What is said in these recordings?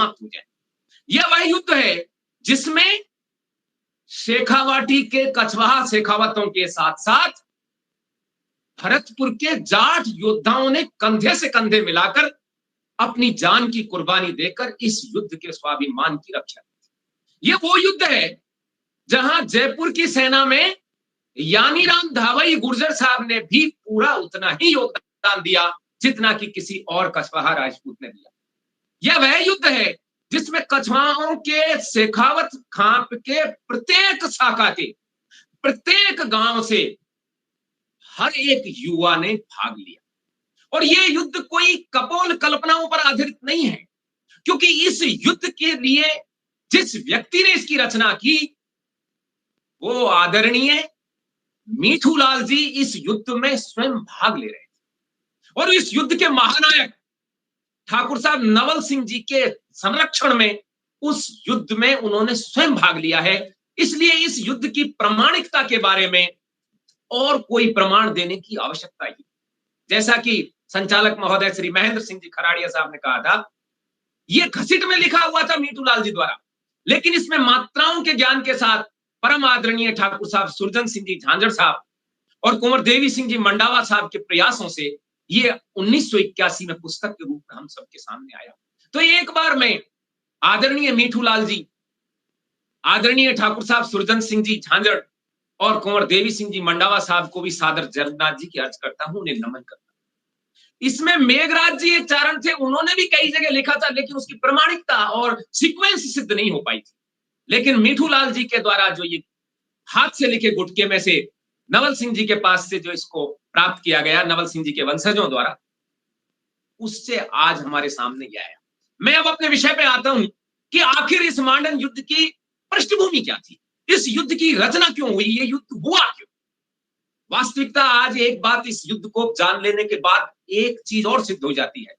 समाप्त हो जाए। यह वह युद्ध है जिसमें शेखावाटी के कछवाहा शेखावतों के साथ साथ भरतपुर के जाट योद्धाओं ने कंधे से कंधे मिलाकर अपनी जान की कुर्बानी देकर इस युद्ध के स्वाभिमान की रक्षा की। यह वो युद्ध है जहां जयपुर की सेना में यानीराम धावई गुर्जर साहब ने भी पूरा उतना ही योगदान दिया जितना कि किसी और कछवाहा राजपूत ने दिया। यह वह युद्ध है जिसमें कछवाहों के शेखावत खाप के प्रत्येक शाखा के प्रत्येक गांव से हर एक युवा ने भाग लिया। और यह युद्ध कोई कपोल कल्पनाओं पर आधारित नहीं है, क्योंकि इस युद्ध के लिए जिस व्यक्ति ने इसकी रचना की वो आदरणीय मीठूलाल जी इस युद्ध में स्वयं भाग ले रहे थे। और इस युद्ध के महानायक ठाकुर साहब नवल सिंह जी के संरक्षण में उस युद्ध में उन्होंने स्वयं भाग लिया है। इसलिए इस युद्ध की प्रामाणिकता के बारे में और कोई प्रमाण देने की आवश्यकता ही, जैसा कि संचालक महोदय श्री महेंद्र सिंह जी खराड़िया साहब ने कहा था, यह घसीट में लिखा हुआ था मीठूलाल जी द्वारा, लेकिन इसमें मात्राओं के ज्ञान के साथ परम आदरणीय ठाकुर साहब सुरजन सिंह जी झांझड़ साहब और कुंवर देवी सिंह जी मंडावा साहब के प्रयासों से ये 1981 में पुस्तक के रूप में हम सबके सामने आया। तो एक बार में आदरणीय मीठूलाल जी, आदरणीय ठाकुर साहब सुरजन सिंह जी झांझड़ और कुंवर देवी सिंह जी मंडावा साहब को भी सादर जगन्नाथ जी की अर्ज करता हूं, उन्हें नमन करता हूं। इसमें मेघराज जी एक चारण थे, उन्होंने भी कई जगह लिखा था, लेकिन उसकी प्रामाणिकता और सीक्वेंस सिद्ध नहीं हो पाई थी। लेकिन मीठूलाल जी के द्वारा जो ये हाथ से लिखे गुटके में से नवल सिंह जी के पास से जो इसको प्राप्त किया गया, नवल सिंह जी के वंशजों द्वारा, उससे आज हमारे सामने यह आया। मैं अब अपने विषय पे आता हूं कि आखिर इस मांडन युद्ध की पृष्ठभूमि क्या थी, इस युद्ध की रचना क्यों हुई, ये युद्ध हुआ क्यों। वास्तविकता आज एक बात इस युद्ध को जान लेने के बाद एक चीज और सिद्ध हो जाती है।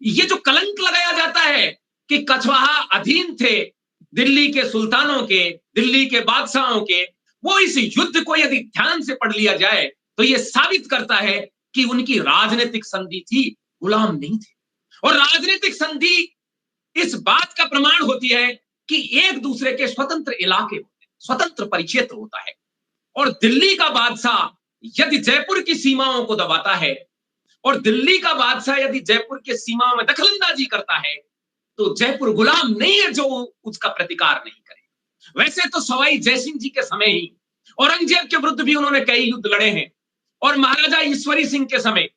ये जो कलंक लगाया जाता है कि कछवाहा अधीन थे दिल्ली के सुल्तानों के, दिल्ली के बादशाहों के, वो इस युद्ध को यदि ध्यान से पढ़ लिया जाए तो यह साबित करता है कि उनकी राजनीतिक संधि थी, गुलाम नहीं थे। और राजनीतिक संधि इस बात का प्रमाण होती है कि एक दूसरे के स्वतंत्र इलाके होते हैं, स्वतंत्र परिक्षेत्र होता है। और दिल्ली का बादशाह यदि जयपुर की सीमाओं को दबाता है और दिल्ली का बादशाह यदि जयपुर के सीमाओं में दखलंदाजी करता है तो जयपुर गुलाम नहीं है जो उसका प्रतिकार नहीं करे। वैसे तो सवाई जयसिंह जी के समय ही औरंगजेब के विरुद्ध भी उन्होंने कई युद्ध लड़े हैं, और महाराजा ईश्वरी सिंह के समय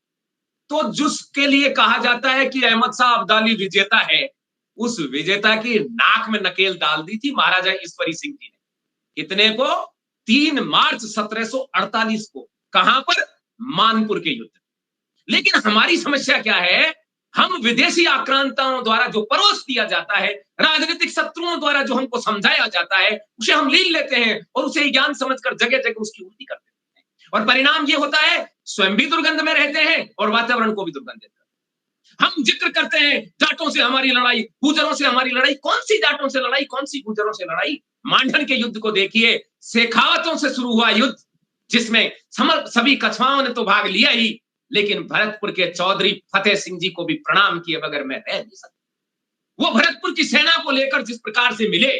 तो जिसके लिए कहा जाता है कि अहमद शाह अब्दाली विजेता है, उस विजेता की नाक में नकेल डाल दी थी महाराजा ईश्वरी सिंह जी ने। इतने को 3 मार्च 1748 को, कहां पर, मानपुर के युद्ध। लेकिन हमारी समस्या क्या है, हम विदेशी आक्रांताओं द्वारा जो परोस दिया जाता है, राजनीतिक शत्रुओं द्वारा जो हमको समझाया जाता है, उसे हम लीन लेते हैं और उसे ज्ञान समझकर जगह जगह उसकी उल्टी कर देते हैं। और परिणाम ये होता है, स्वयं भी दुर्गंध में रहते हैं और वातावरण को भी दुर्गंधित करते हैं। हम जिक्र करते हैं जाटों से हमारी लड़ाई, गुर्जरों से हमारी लड़ाई। कौन सी जाटों से लड़ाई, कौन सी गुर्जरों से लड़ाई। मांडन के युद्ध को देखिए, शेखावतों से शुरू हुआ युद्ध जिसमें सभी कछवाओं ने तो भाग लिया ही, लेकिन भरतपुर के चौधरी फतेह सिंह जी को भी प्रणाम किए बगैर मैं रह नहीं सकता। वो भरतपुर की सेना को लेकर जिस प्रकार से मिले,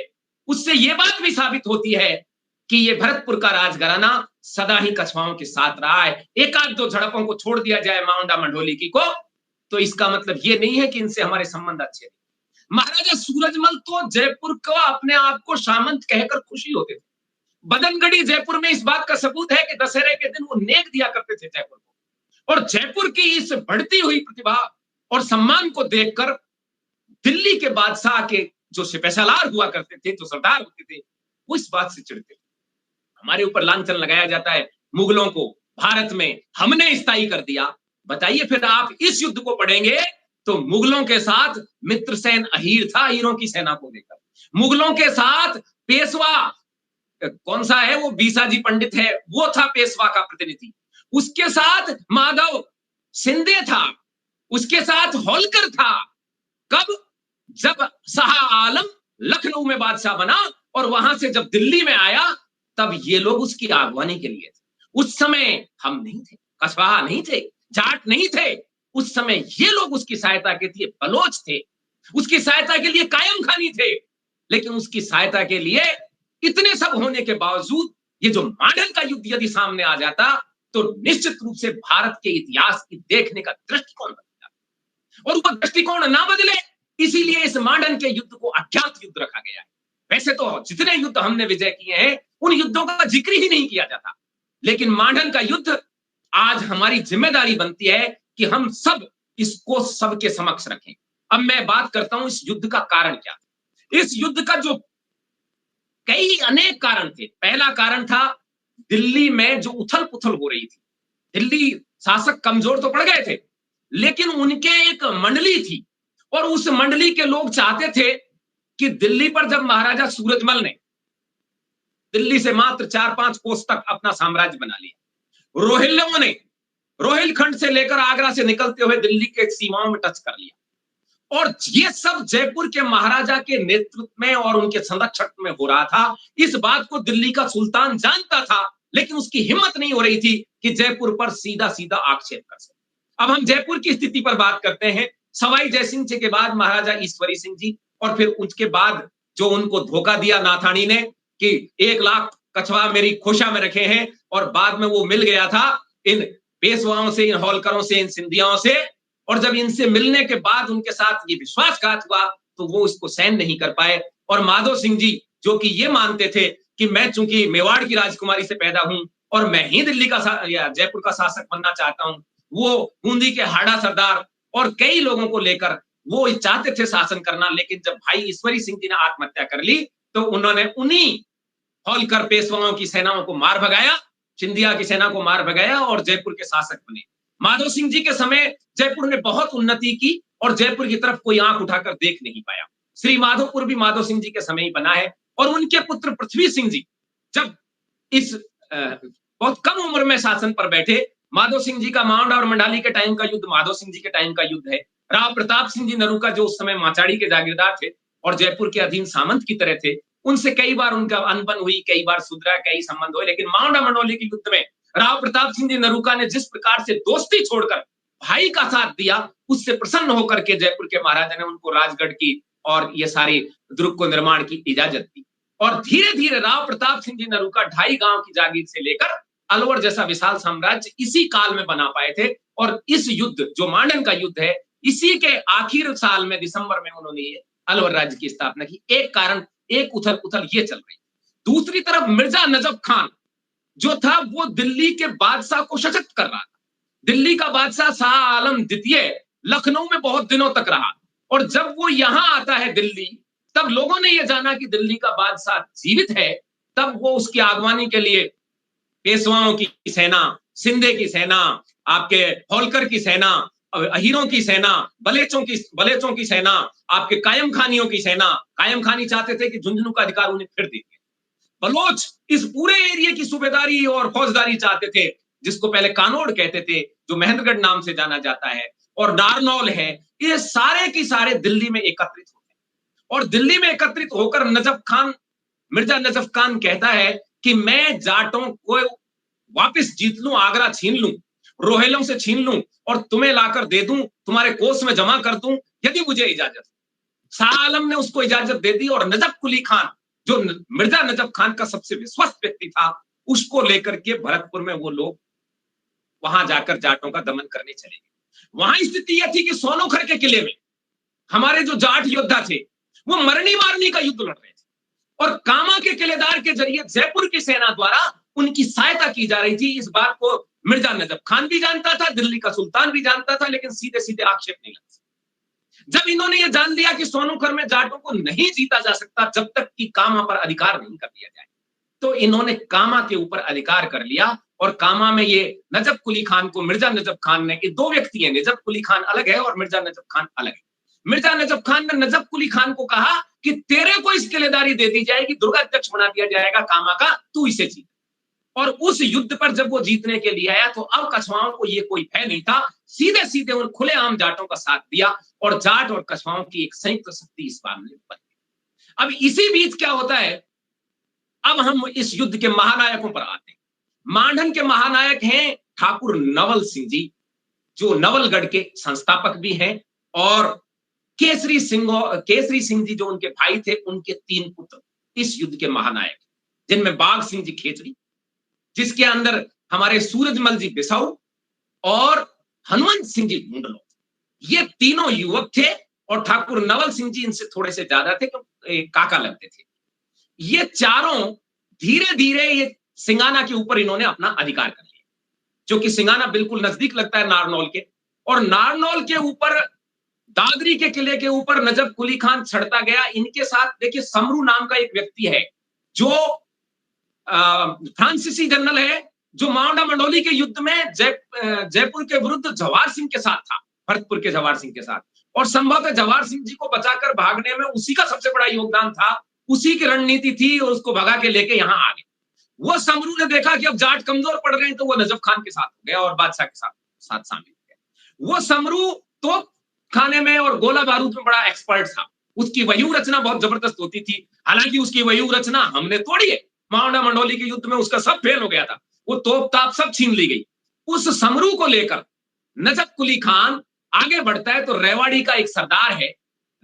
उससे यह बात भी साबित होती है कि ये भरतपुर का राजघराना सदा ही कछवाओं के साथ रहा है। एक आध दो झड़पों को छोड़ दिया जाए माउंडा मंडोली की को, तो इसका मतलब ये नहीं है कि इनसे हमारे संबंध अच्छे नहीं। महाराजा सूरजमल तो जयपुर को अपने आप को सामंत कहकर खुशी होते थे। बदनगढ़ी जयपुर में इस बात का सबूत है कि दशहरे के दिन वो नेक दिया करते थे जयपुर को। और जयपुर की इस बढ़ती हुई प्रतिभा और सम्मान को देखकर दिल्ली के बादशाह के जो सिपहसालार हुआ करते थे, जो सरदार होते थे, वो इस बात से चिढ़ते थे। हमारे ऊपर लांछन लगाया जाता है, मुगलों को भारत में हमने स्थायी कर दिया। बताइए फिर आप इस युद्ध को पढ़ेंगे तो मुगलों के साथ मित्रसेन अहीर था, अहीरों की सेना को लेकर। मुगलों के साथ पेशवा कौन सा है, वो बीसाजी पंडित है, वो था पेशवा का प्रतिनिधि। उसके साथ माधव सिंधे था, उसके साथ होलकर था। कब? जब शाह आलम लखनऊ में बादशाह बना और वहां से जब दिल्ली में आया, तब ये लोग उसकी आगवानी के लिए थे। उस समय हम नहीं थे, कछवाहा नहीं थे, जाट नहीं थे। उस समय ये लोग उसकी सहायता के लिए बलोच थे। उसकी सहायता के लिए कायम खानी थे, लेकिन उसकी सहायता के लिए इतने सब होने के बावजूद ये जो मांडन का युद्ध यदि सामने आ जाता तो निश्चित रूप से भारत के इतिहास की देखने का दृष्टिकोण बदल जाता, और वह दृष्टिकोण ना बदले इसीलिए इस मांडन के युद्ध को अज्ञात युद्ध रखा गया है। वैसे तो जितने युद्ध हमने विजय किए हैं उन युद्धों का जिक्र ही नहीं किया जाता, लेकिन मांडन का युद्ध आज हमारी जिम्मेदारी बनती है कि हम सब इसको सबके समक्ष रखें। अब मैं बात करता हूं इस युद्ध का कारण क्या था। इस युद्ध का जो कई अनेक कारण थे। पहला कारण था दिल्ली में जो उथल पुथल हो रही थी। दिल्ली शासक कमजोर तो पड़ गए थे, लेकिन उनके एक मंडली थी और उस मंडली के लोग चाहते थे कि दिल्ली पर जब महाराजा सूरजमल ने दिल्ली से मात्र 4-5 कोस तक अपना साम्राज्य बना लिया, रोहिल्लों ने रोहिलखंड से लेकर आगरा से निकलते हुए दिल्ली के सीमाओं में टच कर लिया, और ये सब जयपुर के महाराजा के नेतृत्व में और उनके संरक्षण में हो रहा था। इस बात को दिल्ली का सुल्तान जानता था, लेकिन उसकी हिम्मत नहीं हो रही थी कि जयपुर पर सीधा सीधा आक्षेप कर सके। अब हम जयपुर की स्थिति पर बात करते हैं। सवाई जयसिंह जी के बाद महाराजा ईश्वरी सिंह जी, और फिर उसके बाद जो उनको धोखा दिया नाथानी ने कि 1 लाख कछवा मेरी खोशा में रखे हैं, और बाद में वो मिल गया था इन पेशवाओं से, इन होलकरों से, इन सिंधियाओं से, और जब इनसे मिलने के बाद उनके साथ ये विश्वासघात हुआ तो वो इसको सहन नहीं कर पाए। और माधो सिंह जी जो कि ये मानते थे कि मैं चूंकि मेवाड़ की राजकुमारी से पैदा हूं और मैं ही दिल्ली का या जयपुर का शासक बनना चाहता हूं, वो बूंदी के हाड़ा सरदार और कई लोगों को लेकर वो चाहते थे शासन करना, लेकिन जब भाई ईश्वरी सिंह जी ने आत्महत्या कर ली तो उन्होंने उन्हीं होलकर पेशवाओं की सेनाओं को मार भगाया, सिंधिया की सेना को मार भगाया और जयपुर के शासक बने। माधो सिंह जी के समय जयपुर ने बहुत उन्नति की और जयपुर की तरफ कोई आंख उठाकर देख नहीं पाया। श्री माधोपुर भी माधो सिंह जी के समय ही बना है, और उनके पुत्र पृथ्वी सिंह जी जब इस बहुत कम उम्र में शासन पर बैठे, माधो सिंह जी का मांडा और मंडाली के टाइम का युद्ध माधो सिंह जी के टाइम का युद्ध है। राव प्रताप सिंह जी नरूका जो उस समय माचाड़ी के जागीरदार थे और जयपुर के अधीन सामंत की तरह थे, उनसे कई बार उनका अनबन हुई, कई बार सुधरा, कई संबंध हुए, लेकिन मांडा मंडोली के युद्ध में राव प्रताप सिंह जी नरूका ने जिस प्रकार से दोस्ती छोड़कर भाई का साथ दिया, उससे प्रसन्न होकर के जयपुर के महाराजा ने उनको राजगढ़ की और ये सारी दुर्ग को निर्माण की इजाजत दी। और धीरे धीरे राव प्रताप सिंह जी नरूका 2.5 गांव की जागीर से लेकर अलवर जैसा विशाल साम्राज्य इसी काल में बना पाए थे। और इस युद्ध जो मांडन का युद्ध है, इसी के आखिर साल में दिसंबर में उन्होंने ये अलवर राज्य की स्थापना की। एक कारण, एक उथल पुथल ये चल रही। दूसरी तरफ मिर्जा नजफ खान जो था वो दिल्ली के बादशाह को सशक्त कर रहा था। दिल्ली का बादशाह शाह आलम द्वितीय लखनऊ में बहुत दिनों तक रहा, और जब वो यहां आता है दिल्ली, तब लोगों ने यह जाना कि दिल्ली का बादशाह जीवित है। तब वो उसकी आगवानी के लिए पेशवाओं की सेना, सिंधे की सेना, आपके होलकर की सेना, अहीरों की सेना, बलेचों की सेना, आपके कायम खानियों की सेना, कायम खानी चाहते थे कि झुंझुनू का अधिकार उन्हें फिर दे दिया। बलोच इस पूरे एरिया की सूबेदारी और फौजदारी चाहते थे, जिसको पहले कानोड़ कहते थे, जो महेंद्रगढ़ नाम से जाना जाता है, और नारनौल है। ये सारे की सारे दिल्ली में एकत्रित होते हैं, और दिल्ली में एकत्रित होकर नजफ खान, मिर्जा नजफ खान कहता है कि मैं जाटों को वापस जीत लूं, आगरा छीन लूं, रोहेलों से छीन लूं और तुम्हें लाकर दे दूं, तुम्हारे कोष में जमा कर दूं, यदि मुझे इजाजत। शाह आलम ने उसको इजाजत दे दी, और नजफ कुली खान जो मिर्जा नजफ खान का सबसे विश्वस्त व्यक्ति था, उसको लेकर के भरतपुर में वो लोग वहां जाकर जाटों का दमन करने चले गए। वहां स्थिति यह थी कि सोनोखर के किले में हमारे जो जाट योद्धा थे वो मरनी मारनी का युद्ध लड़ रहे थे, और कामा के किलेदार के जरिए जयपुर की सेना द्वारा उनकी सहायता की जा रही थी। इस बात को मिर्जा नजफ खान भी जानता था, दिल्ली का सुल्तान भी जानता था, लेकिन सीधे सीधे आक्षेप नहीं लगा। जब इन्होंने ये जान लिया कि सोनोखर में जाटों को नहीं जीता जा सकता जब तक कि कामा पर अधिकार नहीं कर दिया जाए, तो इन्होंने कामा के ऊपर अधिकार कर लिया। और कामा में ये नजफ कुली खान को मिर्जा नजफ खान ने, ये दो व्यक्ति हैं, नजफ कुली खान अलग है और मिर्जा नजफ खान अलग है। मिर्जा नजफ खान ने नजफ कुली खान को कहा कि तेरे को इस किलेदारी दे दी जाएगी, दुर्गाध्यक्ष बना दिया जाएगा कामा का, तू इसे जीत। और उस युद्ध पर जब वो जीतने के लिए आया तो अब कछवाओं को ये कोई भय नहीं था, सीधे सीधे उन खुलेआम जाटों का साथ दिया, और जाट और कछवाओं की एक संयुक्त शक्ति इस बार में बन गई। अब इसी बीच क्या होता है, अब हम इस युद्ध के महानायकों पर आते हैं। मांडन के महानायक हैं ठाकुर नवल सिंह जी, जो नवलगढ़ के संस्थापक भी हैं और केसरी सिंह जी जो उनके भाई थे, उनके 3 पुत्र इस युद्ध के महानायक, जिनमें बाघ सिंह जी खेचड़ी, जिसके अंदर हमारे सूरजमल जी बिसाऊ और हनुमंत सिंह जी मुंडलो, ये तीनों युवक थे। और ठाकुर नवल सिंह जी इनसे थोड़े से ज्यादा थे, क्योंकि काका लगते थे। ये चारों धीरे धीरे ये सिंगाना के ऊपर इन्होंने अपना अधिकार कर लिया, जो कि सिंगाना बिल्कुल नजदीक लगता है नारनौल के। और नारनौल के ऊपर, दादरी के किले के ऊपर नजफ कुली खान चढ़ता गया। इनके साथ देखिए समरू नाम का एक व्यक्ति है, जो फ्रांसीसी जनरल है, जो माउंडा मंडोली के युद्ध में जयपुर के विरुद्ध जवाहर सिंह के साथ था, भरतपुर के जवाहर सिंह के साथ। और संभवतः जवाहर सिंह जी को बचाकर भागने में उसी का सबसे बड़ा योगदान था, उसी की रणनीति थी, और उसको भगा के लेके यहां आ गए। वो समरू ने देखा कि अब जाट कमजोर पड़ रहे हैं, तो वो नजफ खान के साथ हो गया और बादशाह के साथ शामिल हो गया। वो समरू तो खाने में और गोला बारूद में बड़ा एक्सपर्ट था। उसकी वयू रचना बहुत जबरदस्त होती थी। हालांकि उसकी वयू रचना हमने तोड़ी है, माउंडा मंडोली के युद्ध में उसका सब फेल हो गया था, वो तोप ताप सब छीन ली गई। उस समरू को लेकर नजफ कुली खान आगे बढ़ता है, तो रेवाड़ी का एक सरदार है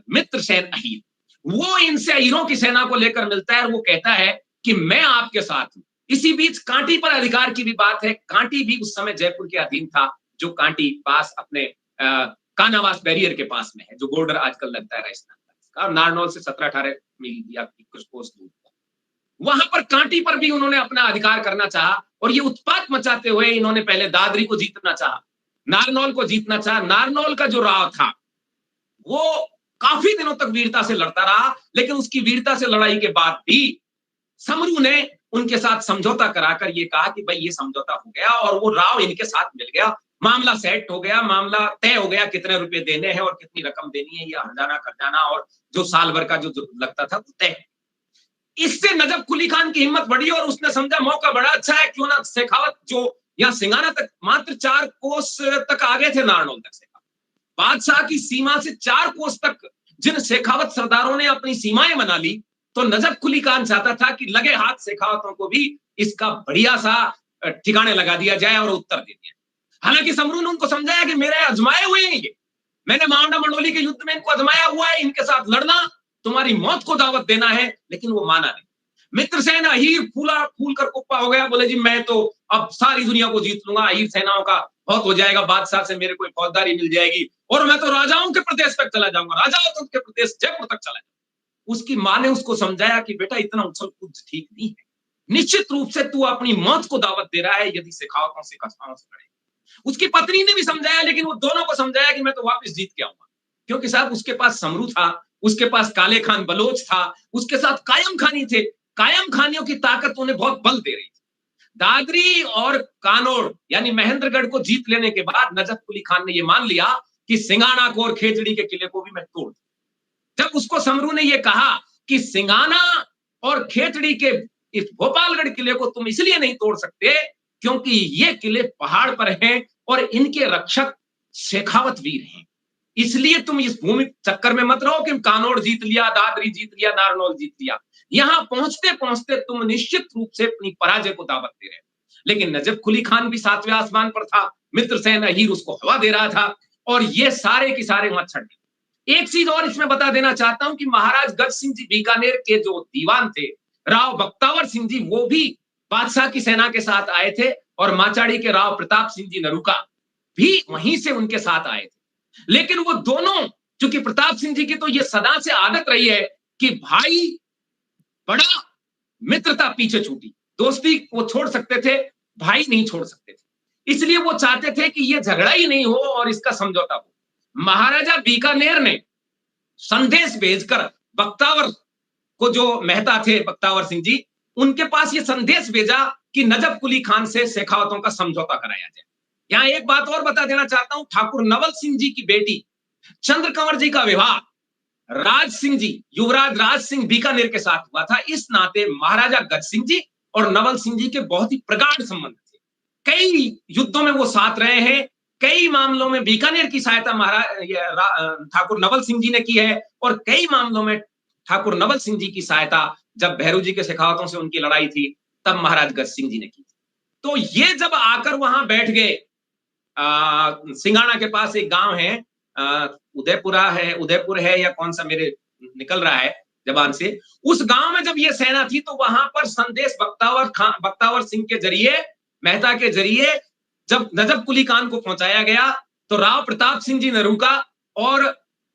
मित्रसेन अहीर, वो इनसे अहीरों की सेना को लेकर मिलता है और वो कहता है कि मैं आपके साथ हूं। इसी बीच कांटी पर अधिकार की भी बात है। कांटी भी उस समय जयपुर के अधीन था, जो कांटी पास अपने कानावास बैरियर के पास में है, जो बॉर्डर आजकल लगता है राजस्थान का, और नारनौल से 17-18 मील या कुछ कोस दूर। वहां पर कांटी पर भी उन्होंने अपना अधिकार करना चाहा, और ये उत्पात मचाते हुए इन्होंने पहले दादरी को जीतना चाहा, नारनौल को जीतना चाहा। नारनौल का जो राव था वो काफी दिनों तक वीरता से लड़ता रहा, लेकिन उसकी वीरता से लड़ाई के बाद भी समरू ने उनके साथ समझौता कराकर ये कहा कि भाई ये समझौता हो गया, और वो राव इनके साथ मिल गया, मामला सेट हो गया, मामला तय हो गया, कितने रुपए देने हैं और कितनी रकम देनी है, ये हरजाना खजाना और जो साल भर का जो लगता था वो तय। इससे नजफ कुली खान की हिम्मत बढ़ी और उसने समझा मौका बड़ा अच्छा है, क्यों ना शेखावत जो यहाँ सिंगाना तक मात्र 4 कोस तक आ गए थे, नारनौल तक से बादशाह की सीमा से 4 कोस तक जिन शेखावत सरदारों ने अपनी सीमाएं बना ली, तो नजफ कुली खान चाहता था कि लगे हाथ शेखावतों को भी इसका बढ़िया सा ठिकाने लगा दिया जाए और उत्तर दे दिया। हालांकि समरू ने उनको समझाया कि मेरे आजमाए हुए हैं ये, मैंने माउंडा मंडोली के युद्ध में इनको आजमाया हुआ है, इनके साथ लड़ना तुम्हारी मौत को दावत देना है, लेकिन वो माना नहीं। मित्रसेन अहीर फूल कर कुप्पा हो गया, बोले जी मैं तो अब सारी दुनिया को जीत लूंगा, अहीर सेनाओं का बहुत हो जाएगा, बादशाह से मेरे को फौजदारी मिल जाएगी और मैं तो राजाओं के प्रदेश तक चला जाऊंगा, राजाओं के प्रदेश जयपुर तक चला जाऊंगा। उसकी मां ने उसको समझाया कि बेटा इतना उछल कूद ठीक नहीं है, निश्चित रूप से तू अपनी मौत को दावत दे रहा है यदि शेखावतों से कस्बाओं से लड़े। उसकी पत्नी ने भी समझाया, लेकिन वो दोनों को समझाया कि मैं तो वापस जीत के आऊंगा, क्योंकि साहब उसके पास समरू था, उसके पास काले खान बलोच था, उसके साथ कायम खानी थे। कायम खानियों की ताकत उन्हें बहुत बल दे रही थी। दादरी और कानौर यानी महेंद्रगढ़ को जीत लेने के बाद नजफ कुली खान ने यह मान लिया कि सिंगाना को और खेजड़ी के किले को भी मैं तोड़ दूं। जब उसको समरू ने यह कहा कि सिंगाना और खेजड़ी के इस भोपालगढ़ किले को तुम इसलिए नहीं तोड़ सकते क्योंकि ये किले पहाड़ पर हैं और इनके रक्षक शेखावत वीर हैं, इसलिए तुम इस भूमि चक्कर में मत रहो कि कानौर जीत लिया, दादरी जीत लिया, नारनौल जीत लिया। यहां पहुंचते पहुंचते तुम निश्चित रूप से अपनी पराजय को दावत दे रहे हो। लेकिन नजफ कुली खान भी 7वें आसमान पर था, मित्रसेन अहीर उसको हवा दे रहा था, और ये सारे के सारे वहां छड़ गए। एक चीज और इसमें बता देना चाहता हूं कि महाराज गज सिंह जी बीकानेर के जो दीवान थे, राव बख्तावर सिंह जी, वो भी बादशाह की सेना के साथ आए थे, और माचाड़ी के राव प्रताप सिंह जी नरुका भी वहीं से उनके साथ आए थे। लेकिन वो दोनों, चूंकि प्रताप सिंह जी की तो ये सदा से आदत रही है कि भाई बड़ा, मित्रता पीछे छूटी, दोस्ती वो छोड़ सकते थे, भाई नहीं छोड़ सकते थे, इसलिए वो चाहते थे कि ये झगड़ा ही नहीं हो और इसका समझौता हो। महाराजा बीकानेर ने संदेश भेजकर बख्तावर को, जो मेहता थे बख्तावर सिंह जी, उनके पास ये संदेश भेजा कि नजफ कुली खान से शेखावतों का समझौता कराया जाए। यहां एक बात और बता देना चाहता हूं, ठाकुर नवल सिंह जी की बेटी चंद्र कंवर जी का विवाह राज सिंह जी, युवराज राज सिंह बीकानेर के साथ हुआ था। इस नाते महाराजा गज सिंह जी और नवल सिंह जी के बहुत ही प्रगाढ़ संबंध थे, कई युद्धों में वो साथ रहे हैं, कई मामलों में बीकानेर की सहायता ठाकुर नवल सिंह जी ने की है, और कई मामलों में ठाकुर नवल सिंह जी की सहायता जब भैरू जी के शेखावतों से उनकी लड़ाई थी तब महाराज गज सिंह जी ने की। तो ये जब आकर वहां बैठ गए, सिंगाना के पास एक गांव है उदयपुर है या कौन सा मेरे निकल रहा है जबान से, उस गांव में जब ये सेना थी तो वहां पर संदेश बख्तावर सिंह के जरिए, मेहता के जरिए जब नजफ कुली खान को पहुंचाया गया तो राव प्रताप सिंह जी नरूका और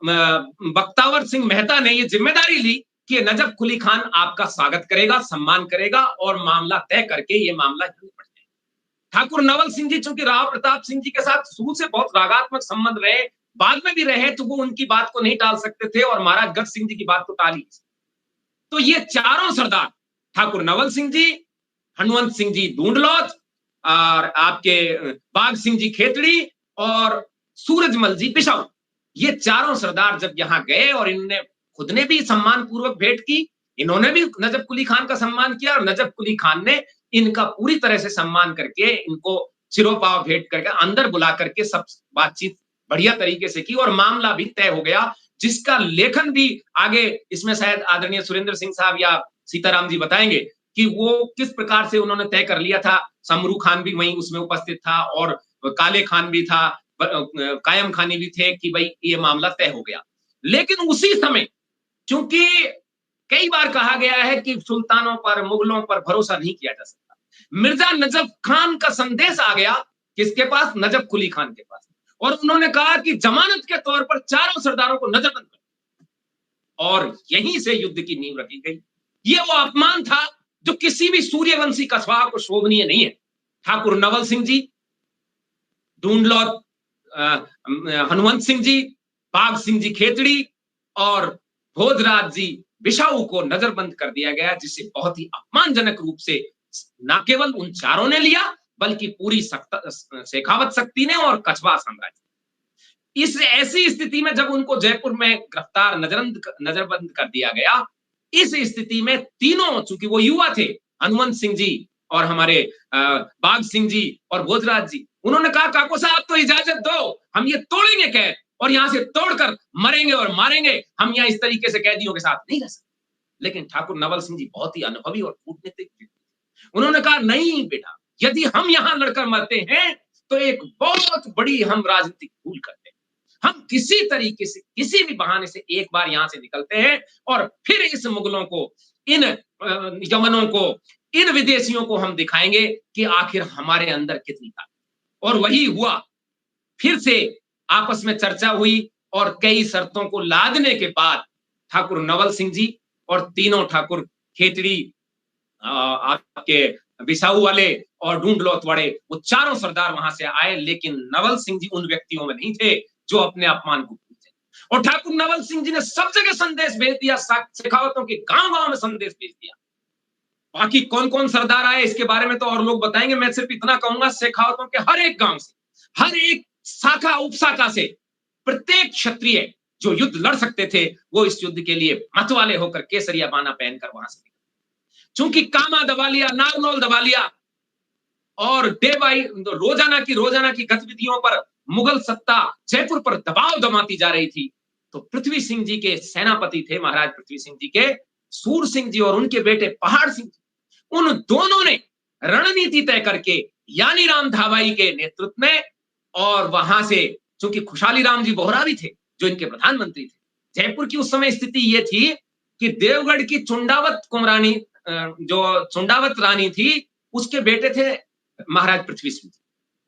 बख्तावर सिंह मेहता ने ये जिम्मेदारी ली कि नजफ कुली खान आपका स्वागत करेगा, सम्मान करेगा और मामला तय करके ये मामला निपट जाएगा। ठाकुर नवल सिंह जी चूंकि राव प्रताप सिंह जी के साथ शुरू से बहुत रागात्मक संबंध रहे, बाद में भी रहे, तो वो उनकी बात को नहीं टाल सकते थे और महाराज गढ़ सिंह जी की बात को टाल ही। तो ये चारों सरदार, ठाकुर नवल सिंह जी, हनुमंत सिंह जी ढूंढलौत और आपके बाघ सिंह जी खेतड़ी और सूरजमल जी बिशाऊ, ये चारों सरदार जब यहां गए और इनने खुद ने भी सम्मान पूर्वक भेंट की, इन्होंने भी नजफ कुली खान का सम्मान किया और नजफ कुली खान ने इनका पूरी तरह से सम्मान करके इनको सिरोपाव भेंट करके अंदर बुला करके सब बातचीत बढ़िया तरीके से की और मामला भी तय हो गया, जिसका लेखन भी आगे इसमें शायद आदरणीय सुरेंद्र सिंह साहब या सीताराम जी बताएंगे कि वो किस प्रकार से उन्होंने तय कर लिया था। समरू खान भी वहीं उसमें उपस्थित था और काले खान भी था, कायम खानी भी थे कि भाई ये मामला तय हो गया। लेकिन उसी समय चूंकि कई बार कहा गया है कि सुल्तानों पर, मुगलों पर भरोसा नहीं किया जा सकता, मिर्जा नजफ खान का संदेश आ गया किसके पास? नजफ कुली खान के पास, और उन्होंने कहा कि जमानत के तौर पर चारों सरदारों को नजरबंद कर, और यहीं से युद्ध की नींव रखी गई। ये वो अपमान था जो किसी भी सूर्यवंशी कछवाहा को शोभनीय नहीं है। ठाकुर नवल सिंह जी, ढूंढलौत हनुमंत सिंह जी, बाघ सिंह जी खेतड़ी और भोजराज जी बिशाऊ को नजरबंद कर दिया गया, जिसे बहुत ही अपमानजनक रूप से न केवल उन चारों ने लिया बल्कि पूरी शेखावत शक्ति ने और कछवाहा साम्राज्य। इस ऐसी स्थिति में जब उनको जयपुर में गिरफ्तार नजरबंद कर दिया गया, इस स्थिति में तीनों, चूंकि वो युवा थे, हनुमंत सिंह जी और हमारे बाघ सिंह जी और भोजराज जी, उन्होंने कहा काको साहब तो इजाजत दो, हम ये तोड़ेंगे कैद और यहां से तोड़कर मरेंगे और मारेंगे, हम यहां इस तरीके से कैदियों के साथ नहीं रह सकते। लेकिन ठाकुर नवल सिंह जी बहुत ही अनुभवी और कूटनीतिक, उन्होंने कहा नहीं बेटा, यदि हम यहां लड़कर मरते हैं तो एक बहुत बड़ी हम राजनीतिक भूल करते हैं। हम किसी तरीके से, किसी भी बहाने से एक बार यहां से निकलते हैं और फिर इस मुगलों को, इन यमनों को, इन विदेशियों को हम दिखाएंगे कि आखिर हमारे अंदर कितनी ताकत। और वही हुआ, फिर से आपस में चर्चा हुई और कई शर्तों को लादने के बाद ठाकुर नवल सिंह जी और तीनों ठाकुर खेतड़ी, आपके बिसाऊ वाले और ढूंढलौत वाले, वो चारों सरदार वहां से आए, लेकिन नवल सिंह जी उन व्यक्तियों में नहीं थे जो अपने अपमान को भूलते। और ठाकुर नवल सिंह जी ने सब जगह संदेश भेज दिया, शेखावतों के गांव गांव में संदेश भेज दिया। बाकी कौन कौन सरदार आए इसके बारे में तो और लोग बताएंगे, मैं सिर्फ इतना कहूंगा, शेखावतों के हर एक गांव से, हर एक शाखा उपशाखा से प्रत्येक क्षत्रिय जो युद्ध लड़ सकते थे वो इस युद्ध के लिए मतवाले होकर केसरिया बाना पहनकर वहां से, चूंकि कामा दबा लिया, नारनौल दबा लिया और रोजाना की गतिविधियों पर मुगल सत्ता जयपुर पर दबाव जमाती जा रही थी, तो पृथ्वी सिंह जी के सेनापति थे महाराज पृथ्वी सिंह जी के सूर सिंह जी और उनके बेटे पहाड़ सिंह जी, उन दोनों ने रणनीति तय करके यानी राम धाबाई के नेतृत्व में, और वहां से चूंकि खुशहाली राम जी बोहरा भी थे जो इनके प्रधानमंत्री थे, जयपुर की उस समय स्थिति ये थी कि देवगढ़ की चुंडावत कुमरानी, जो चुंडावत रानी थी, उसके बेटे थे महाराज पृथ्वी सिंह,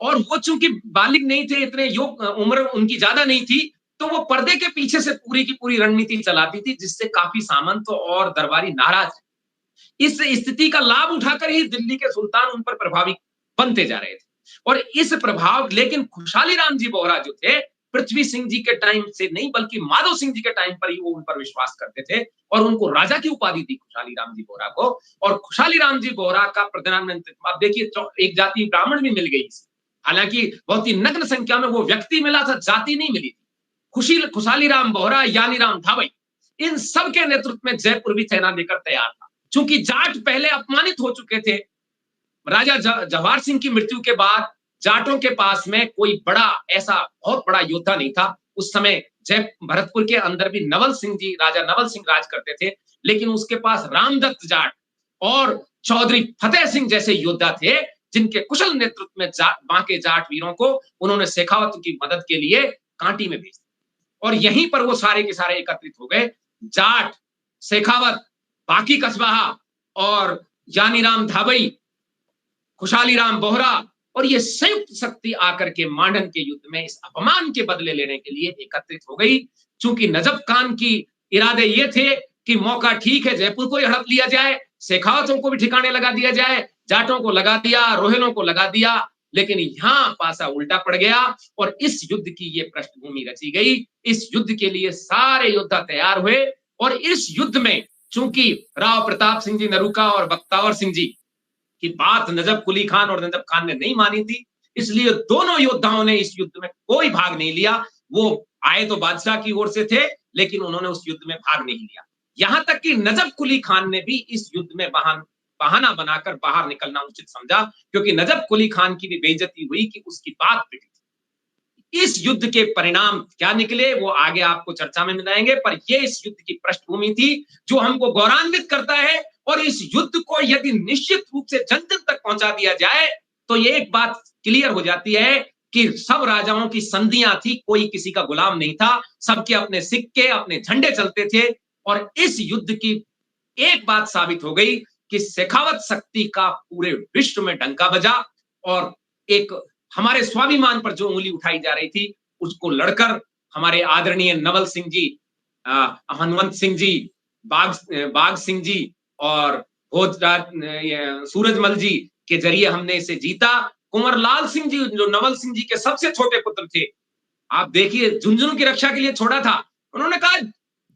और वो चूंकि बालिग नहीं थे, इतने उम्र उनकी ज्यादा नहीं थी, तो वो पर्दे के पीछे से पूरी की पूरी रणनीति चलाती थी, जिससे काफी सामंत और दरबारी नाराज थे। इस स्थिति का लाभ उठाकर ही दिल्ली के सुल्तान उन पर प्रभावी बनते जा रहे थे, और इस प्रभाव, लेकिन खुशहाली राम जी बोहरा जो थे, पृथ्वी सिंह जी के टाइम से नहीं बल्कि माधव सिंह जी के टाइम पर ही वो उन पर विश्वास करते थे और उनको राजा की उपाधि दी खुशहाली राम जी बोहरा को। और खुशहाली राम जी बोहरा का प्रधानमंत्री, आप देखिए एक जाति ब्राह्मण भी मिल गई, हालांकि बहुत ही नग्न संख्या में वो व्यक्ति मिला था, जाति नहीं मिली थी। खुशहाली राम बोहरा, यानी राम धाबाई, इन सब के नेतृत्व में जयपुर भी सेना लेकर तैयार था। चूंकि जाट पहले अपमानित हो चुके थे, राजा जवाहर सिंह की मृत्यु के बाद जाटों के पास में कोई बड़ा ऐसा बहुत बड़ा योद्धा नहीं था। उस समय भरतपुर के अंदर भी नवल सिंह जी, राजा नवल सिंह राज करते थे, लेकिन उसके पास रामदत्त जाट और चौधरी फतेह सिंह जैसे योद्धा थे, जिनके कुशल नेतृत्व में बाकी जाट वीरों को उन्होंने शेखावत की मदद के लिए कांटी में भेज दिया। और यहीं पर वो सारे के सारे एकत्रित हो गए। जाट, शेखावत, बाकी कचवाहा और यानीराम धाबई, खुशहाली राम बोहरा और ये संयुक्त शक्ति आकर के मांडन के युद्ध में इस अपमान के बदले लेने के लिए एकत्रित हो गई। चूंकि नजफ खान की इरादे ये थे कि मौका ठीक है, जयपुर को ही हड़प लिया जाए, शेखावतों को भी ठिकाने लगा दिया जाए, जाटों को लगा दिया, रोहिलों को लगा दिया, लेकिन यहां पासा उल्टा पड़ गया और इस युद्ध की ये पृष्ठभूमि रची गई। इस युद्ध के लिए सारे योद्धा तैयार हुए और इस युद्ध में चूंकि राव प्रताप सिंह जी नरूका और बख्तावर सिंह जी की बात नजफ कुली खान और नजफ खान ने नहीं मानी थी, इसलिए दोनों योद्धाओं ने इस युद्ध में कोई भाग नहीं लिया। वो आए तो बादशाह की ओर से थे, लेकिन उन्होंने उस युद्ध में भाग नहीं लिया। यहां तक कि नजफ कुली खान ने भी इस युद्ध में बहाना बनाकर बाहर निकलना उचित समझा, क्योंकि नजफ कुली खान की भी बेइज्जती हुई कि उसकी बात बिगड़ी। इस युद्ध के परिणाम क्या निकले वो आगे आपको चर्चा में मिलाएंगे, पर यह इस युद्ध की पृष्ठभूमि थी जो हमको गौरवान्वित करता है। और इस युद्ध को यदि निश्चित रूप से जन जन तक पहुंचा दिया जाए तो ये एक बात क्लियर हो जाती है कि सब राजाओं की संधियां थी, कोई किसी का गुलाम नहीं था, सबके अपने सिक्के अपने झंडे चलते थे। और इस युद्ध की एक बात साबित हो गई कि शेखावत शक्ति का पूरे विश्व में डंका बजा और एक हमारे स्वाभिमान पर जो उंगली उठाई जा रही थी उसको लड़कर हमारे आदरणीय नवल सिंह जी, हनुमंत सिंह जी, बाग सिंह जी और भोजराज सूरजमल जी के जरिए हमने इसे जीता। कुंवरलाल सिंह जी जो नवल सिंह जी के सबसे छोटे पुत्र थे, आप देखिए झुंझुनू की रक्षा के लिए छोड़ा था, उन्होंने कहा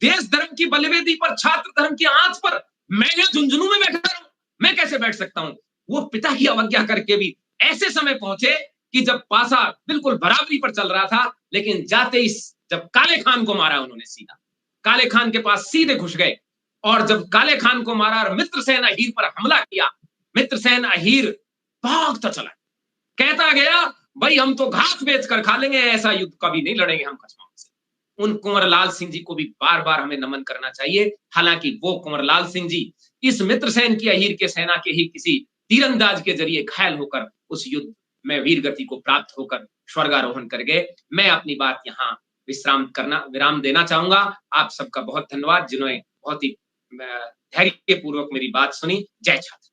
देश धर्म की बलिवेदी पर, छात्र धर्म की आंच पर मैं यहां झुंझुनू में बैठा हूं, मैं कैसे बैठ सकता हूं। वो पिता की अवज्ञा करके भी ऐसे समय पहुंचे कि जब पासा बिल्कुल बराबरी पर चल रहा था, लेकिन जाते ही जब काले खान को मारा उन्होंने सीधा काले खान के पास सीधे घुस गए और जब काले खान को मारा और मित्रसेन अहीर पर हमला किया, मित्रसेन अहीर भागता चला, कहता गया भाई हम तो घास बेच कर खा लेंगे, ऐसा युद्ध कभी नहीं लड़ेंगे हम कचमाओं से। उन कुंवरलाल सिंह जी को भी बार बार हमें नमन करना चाहिए। हालांकि वो कुंवरलाल सिंह जी इस मित्रसेन की अहीर के सेना के ही किसी तीरंदाज के जरिए घायल होकर उस युद्ध में वीर गति को प्राप्त होकर स्वर्गारोहण कर गए। मैं अपनी बात यहाँ विराम देना चाहूंगा। आप सबका बहुत धन्यवाद जिन्होंने बहुत ही धैर्य पूर्वक मेरी बात सुनी। जय छात्र।